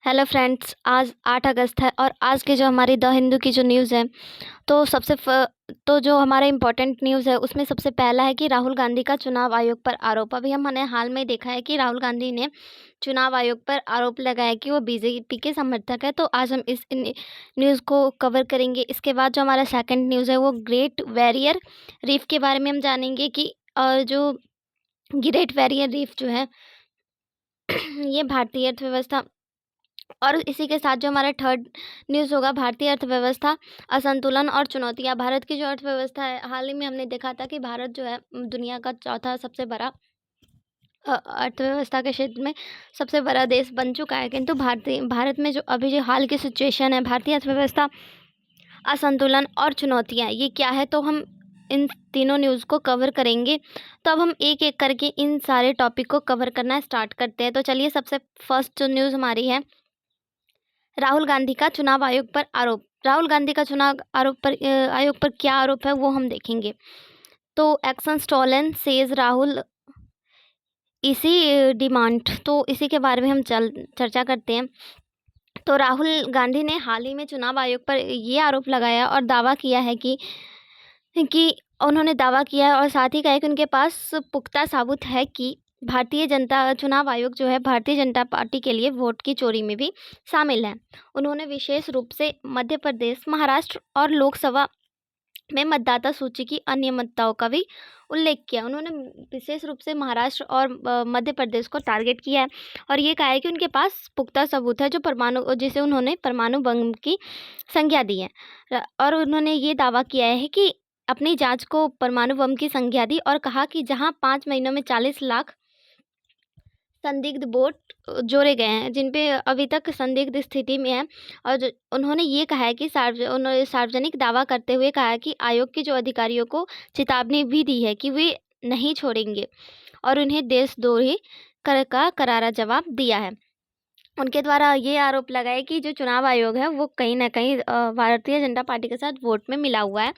Hello friends, आज 8 अगस्त है और आज की जो हमारी द हिंदू की जो न्यूज़ है तो तो जो हमारा इम्पोर्टेंट न्यूज़ है उसमें सबसे पहला है कि राहुल गांधी का चुनाव आयोग पर आरोप। अभी हमने हाल में देखा है कि राहुल गांधी ने चुनाव आयोग पर आरोप लगाया कि वो बीजेपी के समर्थक है। तो आज हम इस न्यूज़ को कवर करेंगे। इसके बाद जो हमारा सेकंड न्यूज़ है वो ग्रेट बैरियर रीफ के बारे में हम जानेंगे कि जो ग्रेट बैरियर रीफ जो है ये भारतीय अर्थव्यवस्था। और इसी के साथ जो हमारा थर्ड न्यूज़ होगा भारतीय अर्थव्यवस्था असंतुलन और चुनौतियां। भारत की जो अर्थव्यवस्था है, हाल ही में हमने देखा था कि भारत जो है दुनिया का चौथा सबसे बड़ा अर्थव्यवस्था के क्षेत्र में सबसे बड़ा देश बन चुका है। किंतु भारत में जो अभी जो हाल की सिचुएशन है, भारतीय अर्थव्यवस्था असंतुलन और चुनौतियाँ, ये क्या है, तो हम इन तीनों न्यूज़ को कवर करेंगे। तो अब हम एक एक करके इन सारे टॉपिक को कवर करना स्टार्ट करते हैं। तो चलिए, सबसे फर्स्ट जो न्यूज़ हमारी है, राहुल गांधी का चुनाव आयोग पर आरोप। राहुल गांधी का चुनाव आयोग पर क्या आरोप है वो हम देखेंगे। तो एक्शन स्टॉलन सेज राहुल इसी डिमांड, तो इसी के बारे में हम चर्चा करते हैं। तो राहुल गांधी ने हाल ही में चुनाव आयोग पर ये आरोप लगाया और दावा किया है कि उन्होंने दावा किया है और साथ ही कहा है कि उनके पास पुख्ता सबूत है कि भारतीय जनता चुनाव आयोग जो है भारतीय जनता पार्टी के लिए वोट की चोरी में भी शामिल है। उन्होंने विशेष रूप से मध्य प्रदेश, महाराष्ट्र और लोकसभा में मतदाता सूची की अनियमितताओं का भी उल्लेख किया। उन्होंने विशेष रूप से महाराष्ट्र और मध्य प्रदेश को टारगेट किया है और ये कहा है कि उनके पास पुख्ता सबूत है जिसे उन्होंने परमाणु बम की संज्ञा दी है। और उन्होंने ये दावा किया है कि अपनी जांच को परमाणु बम की संज्ञा दी और कहा कि जहां 5 महीनों में 40 लाख संदिग्ध वोट जोड़े गए हैं जिन पे अभी तक संदिग्ध स्थिति में है। और उन्होंने ये कहा है कि उन्होंने सार्वजनिक दावा करते हुए कहा है कि आयोग के जो अधिकारियों को चेतावनी भी दी है कि वे नहीं छोड़ेंगे और उन्हें देशद्रोही का करारा जवाब दिया है। उनके द्वारा ये आरोप लगाया कि जो चुनाव आयोग है वो कहीं ना कहीं भारतीय जनता पार्टी के साथ वोट में मिला हुआ है।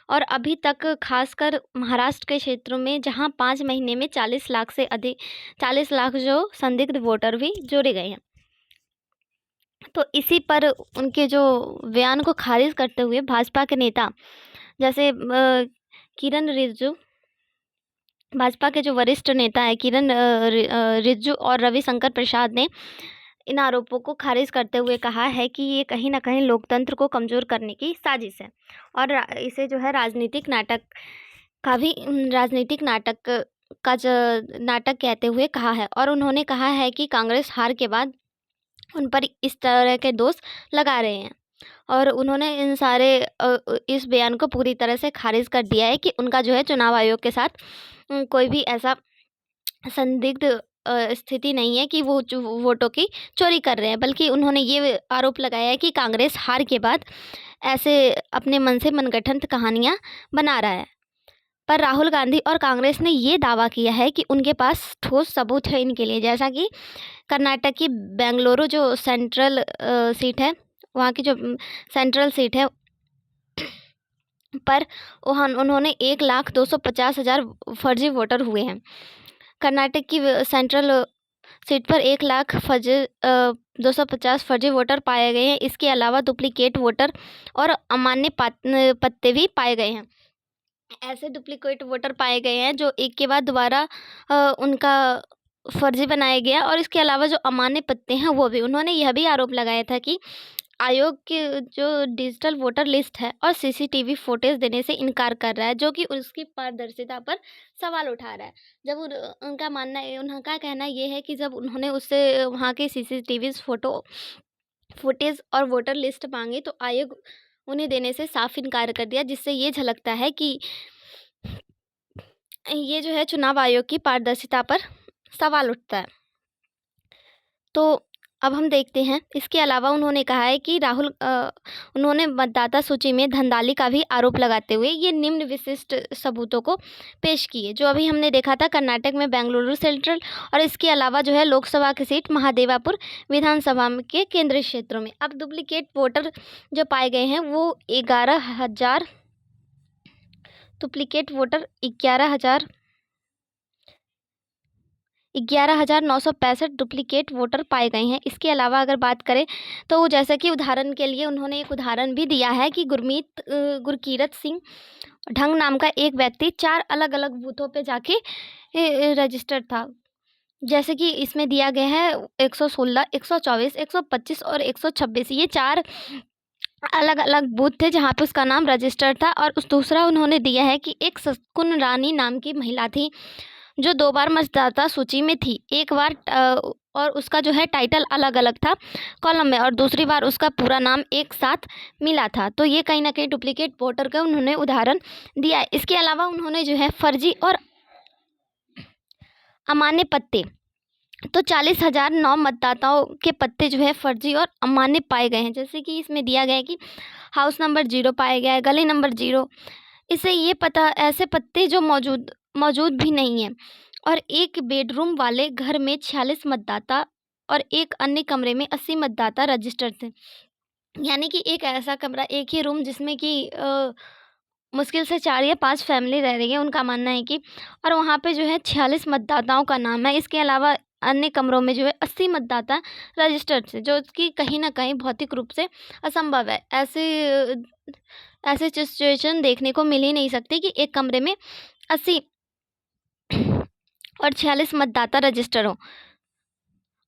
और अभी तक खासकर महाराष्ट्र के क्षेत्रों में जहां 5 महीने में 40 लाख से अधिक 40 लाख जो संदिग्ध वोटर भी जोड़े गए हैं। तो इसी पर उनके जो बयान को खारिज करते हुए भाजपा के नेता जैसे किरण रिजिजू, भाजपा के जो वरिष्ठ नेता है किरण रिजिजू और रविशंकर प्रसाद ने इन आरोपों को खारिज करते हुए कहा है कि ये कहीं ना कहीं लोकतंत्र को कमज़ोर करने की साजिश है और इसे जो है राजनीतिक नाटक का जो नाटक कहते हुए कहा है। और उन्होंने कहा है कि कांग्रेस हार के बाद उन पर इस तरह के दोष लगा रहे हैं और उन्होंने इस बयान को पूरी तरह से खारिज कर दिया है कि उनका जो है चुनाव आयोग के साथ कोई भी ऐसा संदिग्ध स्थिति नहीं है कि वो वोटों की चोरी कर रहे हैं, बल्कि उन्होंने ये आरोप लगाया है कि कांग्रेस हार के बाद ऐसे अपने मन से मनगढ़ंत कहानियां बना रहा है। पर राहुल गांधी और कांग्रेस ने ये दावा किया है कि उनके पास ठोस सबूत है इनके लिए, जैसा कि कर्नाटक की बेंगलुरु जो सेंट्रल सीट है, वहाँ की जो सेंट्रल सीट है पर उन्होंने 1,250,000 फर्जी वोटर हुए हैं। कर्नाटक की सेंट्रल सीट पर 1,250 फर्जी वोटर पाए गए हैं। इसके अलावा डुप्लीकेट वोटर और अमान्य पत्ते भी पाए गए हैं। ऐसे डुप्लीकेट वोटर पाए गए हैं जो एक के बाद दोबारा उनका फर्जी बनाया गया और इसके अलावा जो अमान्य पत्ते हैं वो भी। उन्होंने यह भी आरोप लगाया था कि आयोग की जो डिजिटल वोटर लिस्ट है और सीसीटीवी फुटेज देने से इनकार कर रहा है, जो कि उसकी पारदर्शिता पर सवाल उठा रहा है। जब उनका कहना ये है कि जब उन्होंने उससे वहाँ के सीसीटीवी फुटेज और वोटर लिस्ट मांगे तो आयोग उन्हें देने से साफ इनकार कर दिया, जिससे ये झलकता है कि ये जो है चुनाव आयोग की पारदर्शिता पर सवाल उठता है। तो अब हम देखते हैं, इसके अलावा उन्होंने कहा है कि उन्होंने मतदाता सूची में धांधली का भी आरोप लगाते हुए ये निम्न विशिष्ट सबूतों को पेश किए, जो अभी हमने देखा था कर्नाटक में बेंगलुरु सेंट्रल और इसके अलावा जो है लोकसभा की सीट महादेवापुर विधानसभा के केंद्रीय क्षेत्रों में। अब डुप्लीकेट वोटर जो पाए गए हैं वो 11,000 डुप्लीकेट वोटर 11,000 11,965 डुप्लीकेट वोटर पाए गए हैं। इसके अलावा अगर बात करें तो जैसे कि उदाहरण के लिए उन्होंने एक उदाहरण भी दिया है कि गुरकीरत सिंह ढंग नाम का एक व्यक्ति 4 अलग-अलग बूथों पे जाके रजिस्टर्ड था। जैसे कि इसमें दिया गया है 116, 124, 125 और 126, ये 4 अलग-अलग बूथ थे जहाँ पे उसका नाम रजिस्टर्ड था। और उस दूसरा उन्होंने दिया है कि एक सकुन रानी नाम की महिला थी जो 2 बार मतदाता सूची में थी। एक बार और उसका जो है टाइटल अलग-अलग था कॉलम में, और दूसरी बार उसका पूरा नाम एक साथ मिला था। तो ये कहीं न कहीं डुप्लीकेट वोटर का उन्होंने उदाहरण दिया है। इसके अलावा उन्होंने जो है फर्जी और अमान्य पत्ते, तो 40,009 मतदाताओं के पत्ते जो है फर्जी और अमान्य पाए गए हैं। जैसे कि इसमें दिया गया है कि हाउस नंबर 0 पाया गया है, गली नंबर 0। इससे ये पता ऐसे पत्ते जो मौजूद भी नहीं हैं। और एक बेडरूम वाले घर में 46 मतदाता और एक अन्य कमरे में 80 मतदाता रजिस्टर्ड थे। यानी कि एक ऐसा कमरा, एक ही रूम जिसमें कि मुश्किल से 4 या 5 फैमिली रह रही है, उनका मानना है कि, और वहाँ पे जो है 46 मतदाताओं का नाम है। इसके अलावा अन्य कमरों में जो है 80 मतदाता रजिस्टर्ड थे, जो कि कहीं न कहीं भौतिक रूप से असंभव है। ऐसे सिचुएशन देखने को मिल ही नहीं सकती कि एक कमरे में 80 और 46 मतदाता रजिस्टर हों।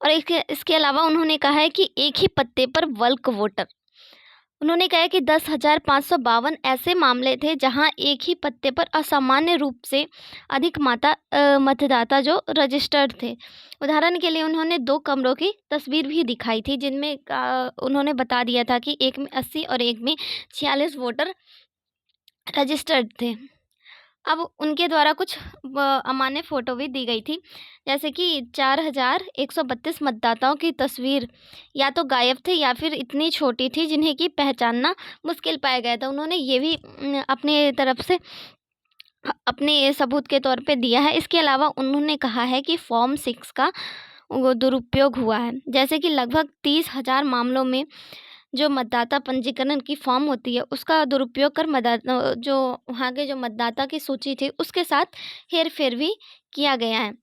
और इसके अलावा उन्होंने कहा है कि एक ही पत्ते पर बल्क वोटर, उन्होंने कहा कि 10,552 ऐसे मामले थे जहां एक ही पत्ते पर असामान्य रूप से अधिक मतदाता जो रजिस्टर्ड थे। उदाहरण के लिए उन्होंने 2 कमरों की तस्वीर भी दिखाई थी जिनमें उन्होंने बता दिया था कि एक में 80 और एक में 46 वोटर रजिस्टर्ड थे। अब उनके द्वारा कुछ अमान्य फ़ोटो भी दी गई थी, जैसे कि 4,132 मतदाताओं की तस्वीर या तो गायब थे या फिर इतनी छोटी थी जिन्हें कि पहचानना मुश्किल पाया गया था। उन्होंने ये भी अपने तरफ से अपने सबूत के तौर पे दिया है। इसके अलावा उन्होंने कहा है कि फॉर्म 6 का दुरुपयोग हुआ है। जैसे कि लगभग 30,000 मामलों में जो मतदाता पंजीकरण की फॉर्म होती है उसका दुरुपयोग कर जो वहाँ के जो मतदाता की सूची थी उसके साथ हेरफेर भी किया गया है।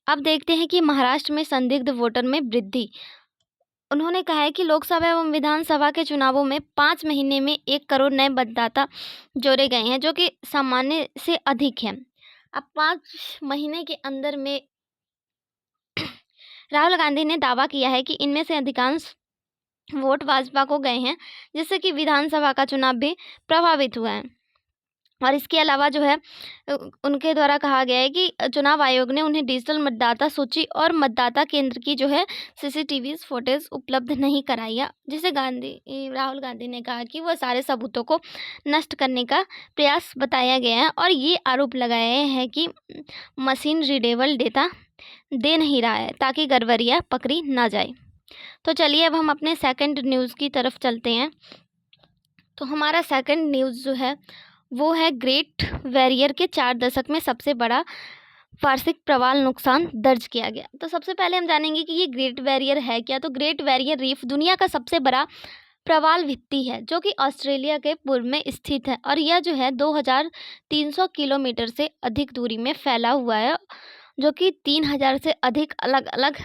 अब देखते हैं कि महाराष्ट्र में संदिग्ध वोटर में वृद्धि। उन्होंने कहा है कि लोकसभा एवं विधानसभा के चुनावों में 5 महीने में 1 करोड़ नए मतदाता जोड़े गए हैं, जो कि सामान्य से अधिक है। अब 5 महीने के अंदर में राहुल गांधी ने दावा किया है कि इनमें से अधिकांश वोट भाजपा को गए हैं, जिससे कि विधानसभा का चुनाव भी प्रभावित हुआ है। और इसके अलावा जो है उनके द्वारा कहा गया है कि चुनाव आयोग ने उन्हें डिजिटल मतदाता सूची और मतदाता केंद्र की जो है CCTV फुटेज उपलब्ध नहीं कराई है, जिसे राहुल गांधी ने कहा कि वह सारे सबूतों को नष्ट करने का प्रयास बताया गया है। और ये आरोप लगाए हैं कि मशीन रीडेबल डेटा दे नहीं रहा है ताकि गड़बड़ियाँ पकड़ी ना जाए। तो चलिए अब हम अपने सेकंड न्यूज़ की तरफ चलते हैं। तो हमारा सेकंड न्यूज़ जो है वो है ग्रेट बैरियर के 4 दशक में सबसे बड़ा वार्षिक प्रवाल नुकसान दर्ज किया गया। तो सबसे पहले हम जानेंगे कि ये ग्रेट बैरियर है क्या। तो ग्रेट बैरियर रीफ दुनिया का सबसे बड़ा प्रवाल भित्ति है जो कि ऑस्ट्रेलिया के पूर्व में स्थित है, और यह जो है 2,300 किलोमीटर से अधिक दूरी में फैला हुआ है, जो कि 3,000 से अधिक अलग अलग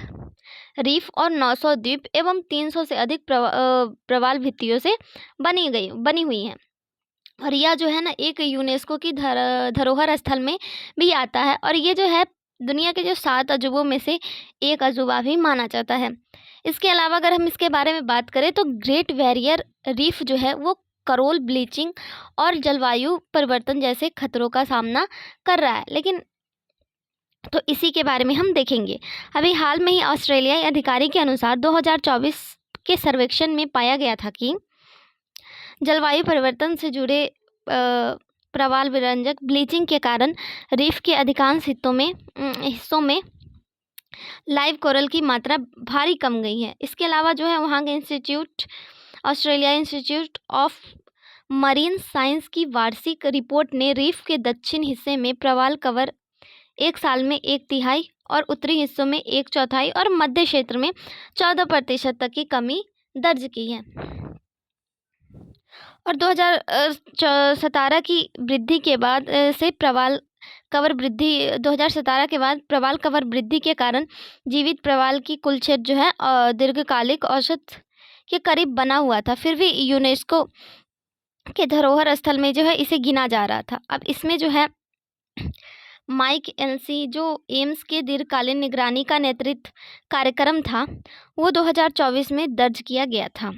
रीफ और 900 द्वीप एवं 300 से अधिक प्रवाल भित्तियों से बनी हुई हैं। और यह जो है ना एक यूनेस्को की धरोहर स्थल में भी आता है, और ये जो है दुनिया के जो 7 अजूबों में से एक अजूबा भी माना जाता है। इसके अलावा अगर हम इसके बारे में बात करें तो ग्रेट बैरियर रीफ जो है वो कोरल ब्लीचिंग और जलवायु परिवर्तन जैसे खतरों का सामना कर रहा है। लेकिन तो इसी के बारे में हम देखेंगे। अभी हाल में ही ऑस्ट्रेलियाई अधिकारी के अनुसार 2024 के सर्वेक्षण में पाया गया था कि जलवायु परिवर्तन से जुड़े प्रवाल विरंजक ब्लीचिंग के कारण रीफ के अधिकांश हिस्सों में लाइव कोरल की मात्रा भारी कम गई है। इसके अलावा जो है वहाँ के Australia institute of marine science की वार्षिक रिपोर्ट ने रीफ के दक्षिण हिस्से में प्रवाल कवर 1 साल में 1/3 और उत्तरी हिस्सों में 1/4 और मध्य क्षेत्र में 14% तक की कमी दर्ज की है। और 2017 की वृद्धि के बाद से प्रवाल कवर वृद्धि 2017 के बाद प्रवाल कवर वृद्धि के कारण जीवित प्रवाल की कुल क्षेत्र जो है दीर्घकालिक औसत के करीब बना हुआ था। फिर भी यूनेस्को के धरोहर स्थल में जो है इसे गिना जा रहा था। अब इसमें जो है माइक एलसी जो एम्स के दीर्घकालीन निगरानी का नेतृत्व कार्यक्रम था, वो 2024 में दर्ज किया गया था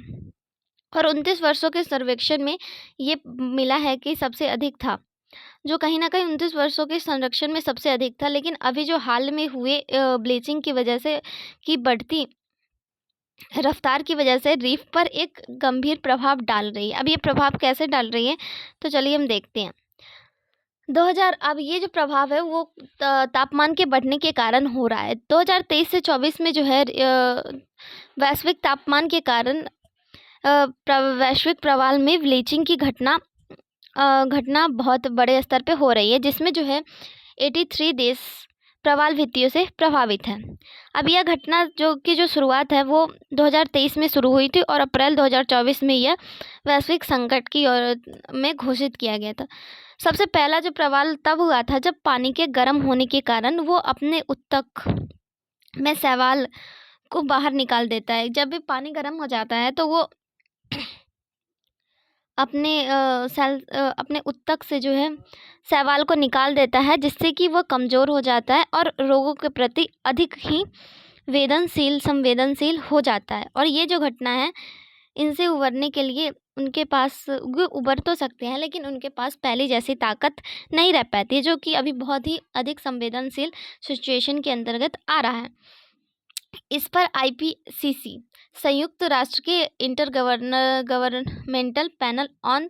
और 29 वर्षों के सर्वेक्षण में ये मिला है कि सबसे अधिक था, जो कहीं ना कहीं 29 वर्षों के संरक्षण में सबसे अधिक था। लेकिन अभी जो हाल में हुए ब्लीचिंग की वजह से की बढ़ती रफ्तार की वजह से रीफ पर एक गंभीर प्रभाव डाल रही है। अब ये प्रभाव कैसे डाल रही है, तो चलिए हम देखते हैं। 2000 अब ये जो प्रभाव है वो तापमान के बढ़ने के कारण हो रहा है। 2023 से 24 में जो है वैश्विक तापमान के कारण वैश्विक प्रवाल में ब्लीचिंग की घटना बहुत बड़े स्तर पे हो रही है, जिसमें जो है 83 देश प्रवाल भित्तियों से प्रभावित हैं। अब यह घटना जो शुरुआत है वो 2023 में शुरू हुई थी और अप्रैल 2024 में यह वैश्विक संकट की ओर में घोषित किया गया था। सबसे पहला जो प्रवाल तब हुआ था जब पानी के गर्म होने के कारण वो अपने ऊतक में शैवाल को बाहर निकाल देता है। जब भी पानी गर्म हो जाता है तो वो अपने ऊतक से जो है शैवाल को निकाल देता है, जिससे कि वह कमज़ोर हो जाता है और रोगों के प्रति अधिक ही संवेदनशील हो जाता है। और ये जो घटना है, इनसे उबरने के लिए उनके पास वो उबर तो सकते हैं, लेकिन उनके पास पहले जैसी ताकत नहीं रह पाती है, जो कि अभी बहुत ही अधिक संवेदनशील सिचुएशन के अंतर्गत आ रहा है। इस पर IPCC संयुक्त राष्ट्र के governmental panel on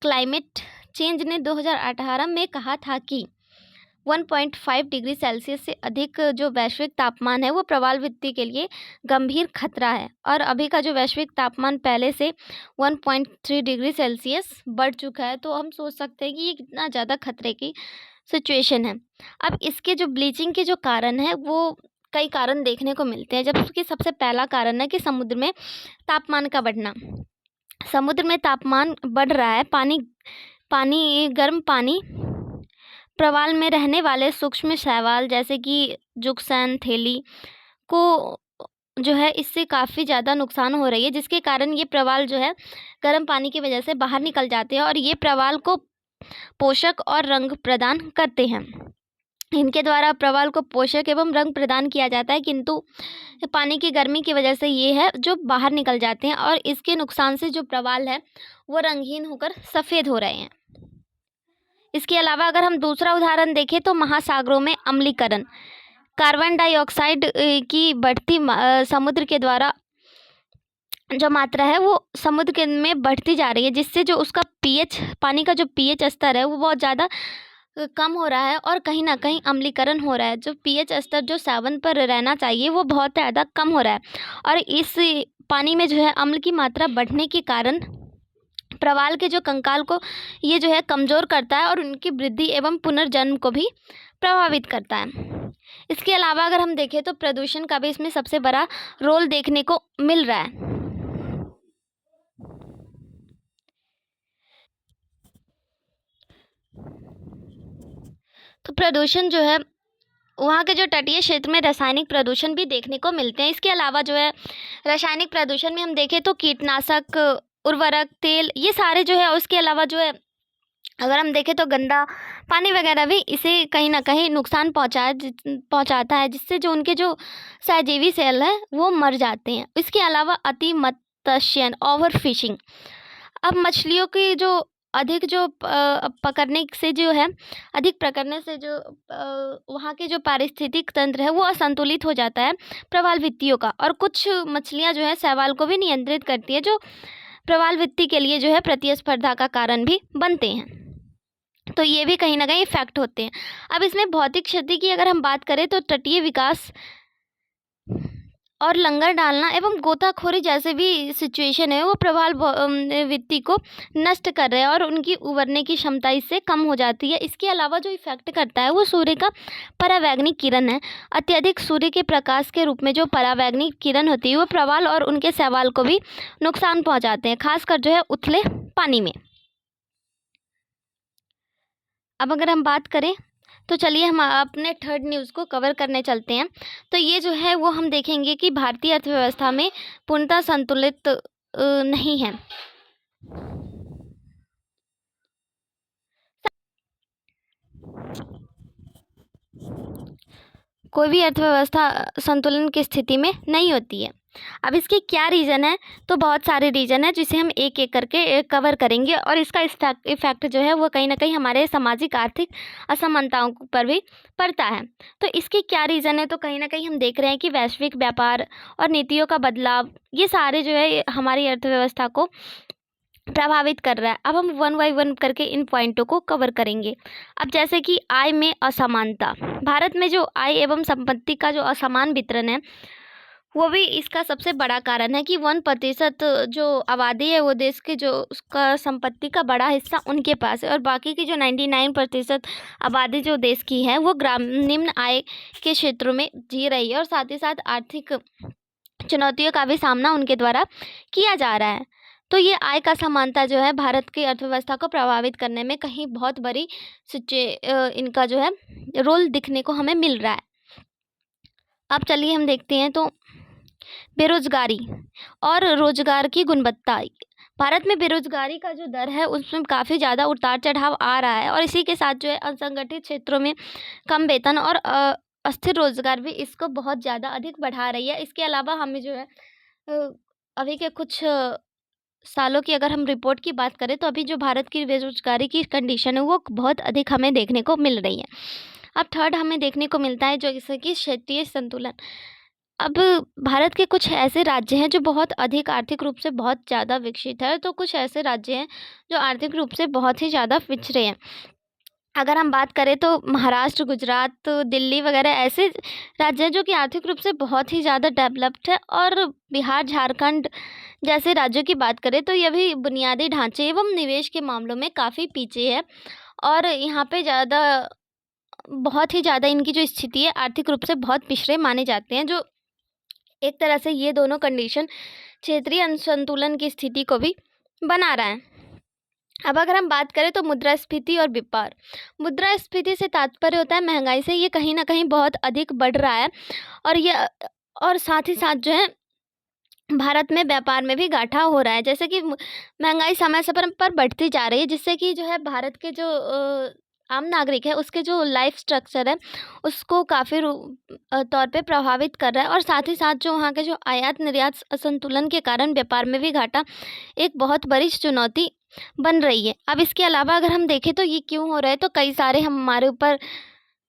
climate change ने 2018 में कहा था कि 1.5 डिग्री सेल्सियस से अधिक जो वैश्विक तापमान है वो प्रवाल भित्ति के लिए गंभीर खतरा है। और अभी का जो वैश्विक तापमान पहले से 1.3 डिग्री सेल्सियस बढ़ चुका है, तो हम सोच सकते हैं कि ये कितना ज़्यादा खतरे की सिचुएशन है। अब इसके जो ब्लीचिंग के जो कारण है वो कई कारण देखने को मिलते हैं, जबकि सबसे पहला कारण है कि समुद्र में तापमान का बढ़ना। समुद्र में तापमान बढ़ रहा है, गर्म पानी प्रवाल में रहने वाले सूक्ष्म शैवाल जैसे कि जुक्सैन थैली को जो है इससे काफ़ी ज़्यादा नुकसान हो रही है, जिसके कारण ये प्रवाल जो है गर्म पानी की वजह से बाहर निकल जाते हैं और ये प्रवाल को पोषक और रंग प्रदान करते हैं। इनके द्वारा प्रवाल को पोषक एवं रंग प्रदान किया जाता है, किंतु पानी की गर्मी की वजह से ये है जो बाहर निकल जाते हैं और इसके नुकसान से जो प्रवाल है वो रंगहीन होकर सफ़ेद हो रहे हैं। इसके अलावा अगर हम दूसरा उदाहरण देखें तो महासागरों में अम्लीकरण, कार्बन डाइऑक्साइड की बढ़ती समुद्र के द्वारा जो मात्रा है वो समुद्र में बढ़ती जा रही है, जिससे जो उसका पानी का जो pH स्तर है वो बहुत ज़्यादा कम हो रहा है और कहीं ना कहीं अम्लीकरण हो रहा है। जो pH स्तर जो 7 पर रहना चाहिए वो बहुत ज़्यादा कम हो रहा है और इस पानी में जो है अम्ल की मात्रा बढ़ने के कारण प्रवाल के जो कंकाल को ये जो है कमज़ोर करता है और उनकी वृद्धि एवं पुनर्जन्म को भी प्रभावित करता है। इसके अलावा अगर हम देखें तो प्रदूषण का भी इसमें सबसे बड़ा रोल देखने को मिल रहा है। तो प्रदूषण जो है वहाँ के जो तटीय क्षेत्र में रासायनिक प्रदूषण भी देखने को मिलते हैं। इसके अलावा जो है रासायनिक प्रदूषण में हम देखें तो कीटनाशक, उर्वरक, तेल, ये सारे जो है, उसके अलावा जो है अगर हम देखें तो गंदा पानी वगैरह भी इसे कहीं ना कहीं नुकसान पहुंचाता है, जिससे जो उनके जो सहजीवी सेल है वो मर जाते हैं। इसके अलावा अति मत्स्यन, ओवर फिशिंग, अब मछलियों की जो अधिक जो पकड़ने से जो है अधिक पकड़ने से जो वहाँ के जो पारिस्थितिक तंत्र है वो असंतुलित हो जाता है प्रवाल भित्तियों का, और कुछ मछलियाँ जो है शैवाल को भी नियंत्रित करती है, जो प्रवाल भित्ति के लिए जो है प्रतिस्पर्धा का कारण भी बनते हैं। तो ये भी कहीं ना कहीं इफेक्ट होते हैं। अब इसमें भौतिक क्षति की अगर हम बात करें तो तटीय विकास और लंगर डालना एवं गोताखोरी जैसे भी सिचुएशन है वो प्रवाल भित्ति को नष्ट कर रहे हैं और उनकी उबरने की क्षमता इससे कम हो जाती है। इसके अलावा जो इफेक्ट करता है वो सूर्य का परावैंगनिक किरण है। अत्यधिक सूर्य के प्रकाश के रूप में जो परावैंगनिक किरण होती है वो प्रवाल और उनके शैवाल को भी नुकसान पहुंचाते हैं, खासकर जो है उथले पानी में। अब अगर हम बात करें तो चलिए हम अपने थर्ड न्यूज़ को कवर करने चलते हैं। तो ये जो है वो हम देखेंगे कि भारतीय अर्थव्यवस्था में पूर्णतः संतुलित नहीं है। कोई भी अर्थव्यवस्था संतुलन की स्थिति में नहीं होती है। अब इसके क्या रीज़न है, तो बहुत सारे रीज़न है जिसे हम एक एक करके कवर करेंगे और इसका इफेक्ट जो है वो कहीं ना कहीं हमारे सामाजिक आर्थिक असमानताओं पर भी पड़ता है। तो इसके क्या रीज़न है, तो कहीं ना कहीं हम देख रहे हैं कि वैश्विक व्यापार और नीतियों का बदलाव, ये सारे जो है हमारी अर्थव्यवस्था को प्रभावित कर रहा है। अब हम वन बाय वन करके इन पॉइंटों को कवर करेंगे। अब जैसे कि आय में असमानता, भारत में जो आय एवं संपत्ति का जो असमान वितरण है वो भी इसका सबसे बड़ा कारण है कि 1% जो आबादी है वो देश के जो उसका संपत्ति का बड़ा हिस्सा उनके पास है और बाकी की जो 99% आबादी जो देश की है वो निम्न आय के क्षेत्रों में जी रही है और साथ ही साथ आर्थिक चुनौतियों का भी सामना उनके द्वारा किया जा रहा है। तो ये आय का समानता जो है भारत की अर्थव्यवस्था को प्रभावित करने में कहीं बहुत बड़ी इनका जो है रोल दिखने को हमें मिल रहा है। अब चलिए हम देखते हैं तो बेरोजगारी और रोजगार की गुणवत्ता। भारत में बेरोजगारी का जो दर है उसमें काफ़ी ज़्यादा उतार चढ़ाव आ रहा है और इसी के साथ जो है असंगठित क्षेत्रों में कम वेतन और अस्थिर रोजगार भी इसको बहुत ज़्यादा अधिक बढ़ा रही है। इसके अलावा हमें जो है अभी के कुछ सालों की अगर हम रिपोर्ट की बात करें तो अभी जो भारत की बेरोजगारी की कंडीशन है वो बहुत अधिक हमें देखने को मिल रही है। अब थर्ड हमें देखने को मिलता है जो जैसे कि क्षेत्रीय संतुलन। अब भारत के कुछ ऐसे राज्य हैं जो बहुत अधिक आर्थिक रूप से बहुत ज़्यादा विकसित है, तो कुछ ऐसे राज्य हैं जो आर्थिक रूप से बहुत ही ज़्यादा पिछड़े हैं। अगर हम बात करें तो महाराष्ट्र, गुजरात, दिल्ली वगैरह ऐसे राज्य हैं जो कि आर्थिक रूप से बहुत ही ज़्यादा डेवलप्ड है और बिहार, झारखंड जैसे राज्यों की बात करें तो यह भी बुनियादी ढांचे एवं निवेश के मामलों में काफ़ी पीछे है और यहाँ पे बहुत ही ज़्यादा इनकी जो स्थिति है आर्थिक रूप से बहुत पिछड़े माने जाते हैं। जो एक तरह से ये दोनों कंडीशन क्षेत्रीय असंतुलन की स्थिति को भी बना रहा है। अब अगर हम बात करें तो मुद्रास्फीति और व्यापार। मुद्रास्फीति से तात्पर्य होता है महंगाई से, ये कहीं ना कहीं बहुत अधिक बढ़ रहा है और साथ ही साथ जो है भारत में व्यापार में भी घाटा हो रहा है। जैसे कि महंगाई समय समय पर बढ़ती जा रही है जिससे कि जो है भारत के जो आम नागरिक है उसके जो लाइफ स्ट्रक्चर है उसको काफ़ी तौर पे प्रभावित कर रहा है और साथ ही साथ जो वहाँ के जो आयात निर्यात असंतुलन के कारण व्यापार में भी घाटा एक बहुत बड़ी चुनौती बन रही है। अब इसके अलावा अगर हम देखें तो ये क्यों हो रहा है, तो कई सारे हमारे ऊपर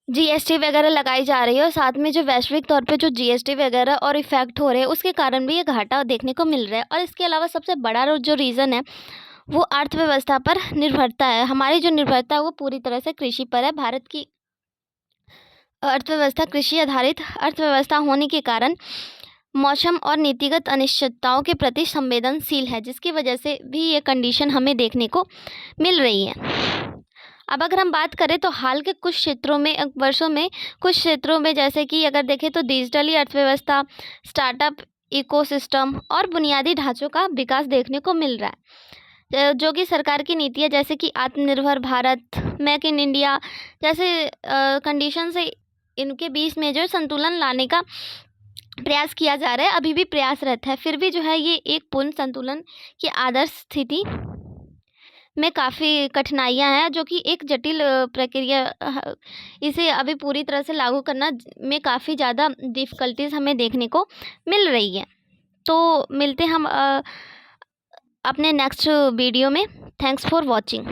जीएसटी वगैरह लगाई जा रही है और साथ में जो वैश्विक तौर पे जो जीएसटी वगैरह और इफ़ेक्ट हो रहे हैं उसके कारण भी ये घाटा देखने को मिल रहा है। और इसके अलावा सबसे बड़ा जो रीज़न है वो अर्थव्यवस्था पर निर्भरता है। हमारी जो निर्भरता है वो पूरी तरह से कृषि पर है। भारत की अर्थव्यवस्था कृषि आधारित अर्थव्यवस्था होने के कारण मौसम और नीतिगत अनिश्चितताओं के प्रति संवेदनशील है, जिसकी वजह से भी ये कंडीशन हमें देखने को मिल रही है। अब अगर हम बात करें तो हाल के कुछ क्षेत्रों में वर्षों में कुछ क्षेत्रों में जैसे कि अगर देखें तो डिजिटली अर्थव्यवस्था, स्टार्टअप इकोसिस्टम और बुनियादी ढांचों का विकास देखने को मिल रहा है, जो कि सरकार की नीतियाँ जैसे कि आत्मनिर्भर भारत, मेक इन इंडिया जैसे कंडीशन से इनके बीच में जो संतुलन लाने का प्रयास किया जा रहा है, अभी भी प्रयासरत है। फिर भी जो है ये एक पूर्ण संतुलन की आदर्श स्थिति में काफ़ी कठिनाइयाँ हैं जो कि एक जटिल प्रक्रिया इसे अभी पूरी तरह से लागू करना में काफ़ी ज़्यादा डिफ़िकल्टीज़ हमें देखने को मिल रही है। तो मिलते हैं हम अपने नेक्स्ट वीडियो में। Thanks for watching.